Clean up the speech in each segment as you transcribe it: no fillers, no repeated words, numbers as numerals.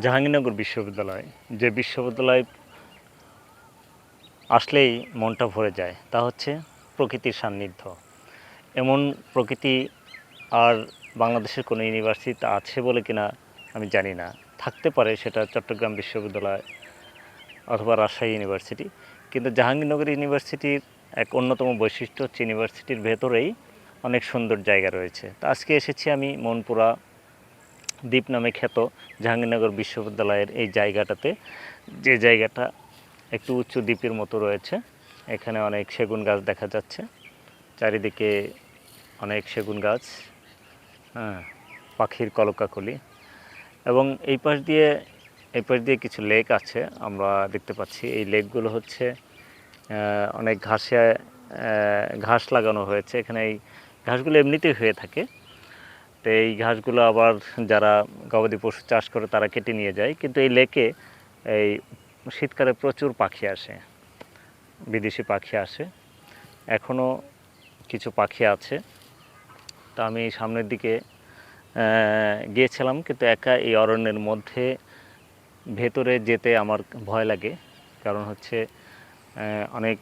জাহাঙ্গীরনগর বিশ্ববিদ্যালয় যে বিশ্ববিদ্যালয় আসলেই মনটা ভরে যায় তা হচ্ছে প্রকৃতির সান্নিধ্য। এমন প্রকৃতি আর বাংলাদেশের কোনো ইউনিভার্সিটিতে আছে বলে কিনা আমি জানি না। থাকতে পারে সেটা চট্টগ্রাম বিশ্ববিদ্যালয় অথবা রাজশাহী ইউনিভার্সিটি, কিন্তু জাহাঙ্গীরনগর ইউনিভার্সিটির এক অন্যতম বৈশিষ্ট্য হচ্ছে ইউনিভার্সিটির ভেতরেই অনেক সুন্দর জায়গা রয়েছে। তো আজকে এসেছি আমি মনপুরা দ্বীপ নামে খ্যাত জাহাঙ্গীরনগর বিশ্ববিদ্যালয়ের এই জায়গাটাতে, যে জায়গাটা একটু উঁচু দ্বীপের মতো রয়েছে। এখানে অনেক সেগুন গাছ দেখা যাচ্ছে, চারিদিকে অনেক সেগুন গাছ, হ্যাঁ, পাখির কলকাকলি, এবং এই পাশ দিয়ে কিছু লেক আছে আমরা দেখতে পাচ্ছি। এই লেকগুলো হচ্ছে অনেক ঘাস লাগানো হয়েছে এখানে। এই ঘাসগুলো এমনিতেই হয়ে থাকে, তো এই ঘাসগুলো আবার যারা গবাদি পশু চাষ করে তারা কেটে নিয়ে যায়। কিন্তু এই লেকে এই শীতকালে প্রচুর পাখি আসে, বিদেশি পাখি আসে, এখনও কিছু পাখি আছে। তো আমি সামনের দিকে গিয়েছিলাম, কিন্তু একা এই অরণ্যের মধ্যে ভেতরে যেতে আমার ভয় লাগে, কারণ হচ্ছে অনেক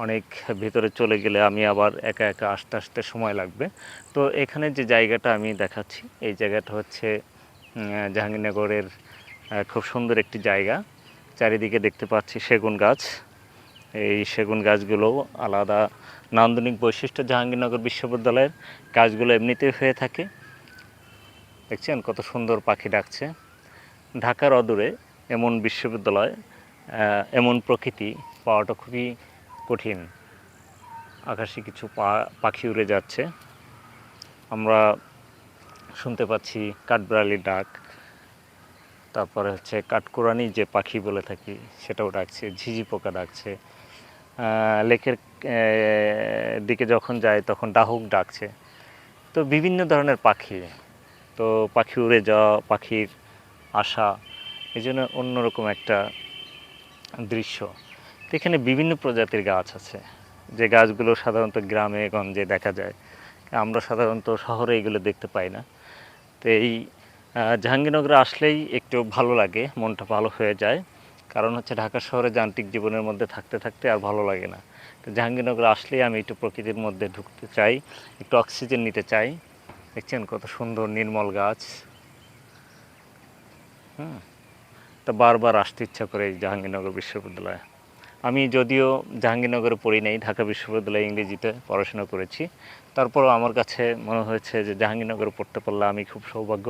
অনেক ভেতরে চলে গেলে আমি আবার একা একা আস্তে আস্তে সময় লাগবে। তো এখানে যে জায়গাটা আমি দেখাচ্ছি, এই জায়গাটা হচ্ছে জাহাঙ্গীরনগরের খুব সুন্দর একটি জায়গা। চারিদিকে দেখতে পাচ্ছি সেগুন গাছ। এই সেগুন গাছগুলোও আলাদা নান্দনিক বৈশিষ্ট্য জাহাঙ্গীরনগর বিশ্ববিদ্যালয়ের। গাছগুলো এমনিতেই হয়ে থাকে, দেখছেন কত সুন্দর পাখি ডাকছে। ঢাকার অদূরে এমন বিশ্ববিদ্যালয়, এমন প্রকৃতি পাওয়াটা খুবই কঠিন। আকাশে কিছু পাখি উড়ে যাচ্ছে, আমরা শুনতে পাচ্ছি কাঠবিড়ালির ডাক, তারপরে হচ্ছে কাঠকোরানি যে পাখি বলে থাকি সেটাও ডাকছে, ঝিঝি পোকা ডাকছে। লেকের দিকে যখন যায় তখন ডাহুক ডাকছে। তো বিভিন্ন ধরনের পাখি, তো পাখি উড়ে যাওয়া, পাখির আসা, এই জন্য অন্যরকম একটা দৃশ্য। তো এখানে বিভিন্ন প্রজাতির গাছ আছে, যে গাছগুলো সাধারণত গ্রামে গঞ্জে দেখা যায়, আমরা সাধারণত শহরে এগুলো দেখতে পাই না। তো এই জাহাঙ্গীরনগরে আসলেই একটু ভালো লাগে, মনটা ভালো হয়ে যায়। কারণ হচ্ছে ঢাকা শহরে যান্ত্রিক জীবনের মধ্যে থাকতে থাকতে আর ভালো লাগে না। তো জাহাঙ্গীরনগরে আসলেই আমি একটু প্রকৃতির মধ্যে ঢুকতে চাই, একটু অক্সিজেন নিতে চাই। দেখছেন কত সুন্দর নির্মল গাছ। তা বারবার আসতে ইচ্ছা করে এই জাহাঙ্গীরনগর বিশ্ববিদ্যালয়ে। আমি যদিও জাহাঙ্গীরনগরে পড়ি নাই, ঢাকা বিশ্ববিদ্যালয়ে ইংরেজিতে পড়াশোনা করেছি, তারপরও আমার কাছে মনে হয়েছে যে জাহাঙ্গীরনগরে পড়তে পারলে আমি খুব সৌভাগ্য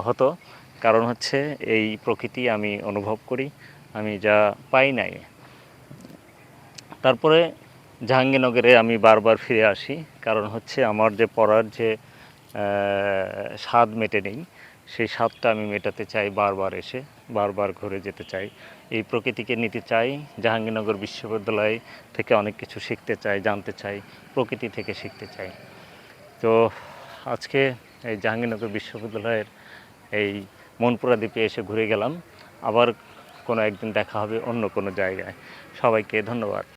হতো। কারণ হচ্ছে এই প্রকৃতি আমি অনুভব করি, আমি যা পাই নাই। তারপরে জাহাঙ্গীরনগরে আমি বারবার ফিরে আসি, কারণ হচ্ছে আমার যে পড়ার যে স্বাদ মেটেনি, সেই স্বাদটা আমি মেটাতে চাই। বারবার এসে বারবার ঘুরে যেতে চাই, এই প্রকৃতিকে নিতে চাই। জাহাঙ্গীরনগর বিশ্ববিদ্যালয় থেকে অনেক কিছু শিখতে চাই, জানতে চাই, প্রকৃতি থেকে শিখতে চাই। তো আজকে এই জাহাঙ্গীরনগর বিশ্ববিদ্যালয়ের এই মনপুরা দ্বীপে এসে ঘুরে গেলাম। আবার কোনো একদিন দেখা হবে অন্য কোনো জায়গায়। সবাইকে ধন্যবাদ।